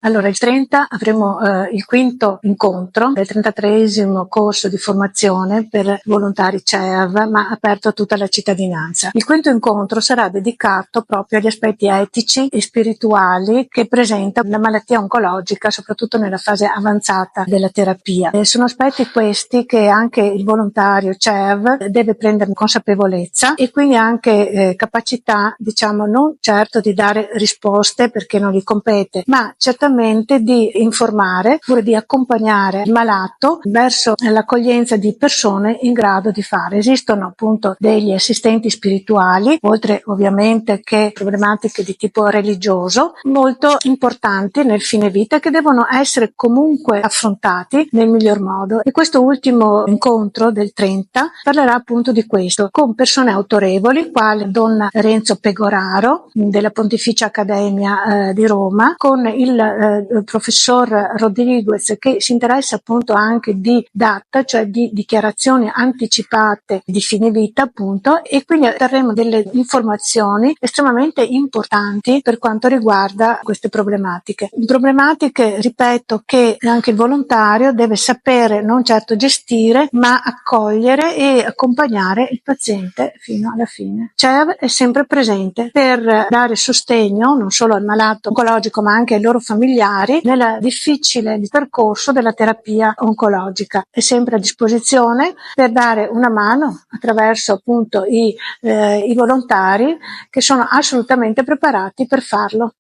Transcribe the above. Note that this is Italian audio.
Allora, il 30 avremo il quinto incontro del 33esimo corso di formazione per volontari CEAV, ma aperto a tutta la cittadinanza. Il quinto incontro sarà dedicato proprio agli aspetti etici e spirituali che presenta la malattia oncologica, soprattutto nella fase avanzata della terapia. Sono aspetti questi che anche il volontario CEAV deve prendere consapevolezza e quindi anche capacità, diciamo, non certo di dare risposte perché non gli compete, ma certamente di informare oppure di accompagnare il malato verso l'accoglienza di persone in grado di fare. Esistono appunto degli assistenti spirituali, oltre ovviamente che problematiche di tipo religioso, molto importanti nel fine vita che devono essere comunque affrontati nel miglior modo. E questo ultimo incontro del 30 parlerà appunto di questo, con persone autorevoli, quale Don Renzo Pegoraro della Pontificia Accademia di Roma, con il professor Rodriguez, che si interessa appunto anche di DAT, cioè di dichiarazioni anticipate di fine vita appunto, e quindi otterremo delle informazioni estremamente importanti per quanto riguarda queste problematiche, ripeto, che anche il volontario deve sapere non certo gestire, ma accogliere e accompagnare il paziente fino alla fine. CEAV è sempre presente per dare sostegno non solo al malato oncologico ma anche ai loro familiari nel difficile percorso della terapia oncologica. È sempre a disposizione per dare una mano attraverso appunto i volontari che sono assolutamente preparati per farlo.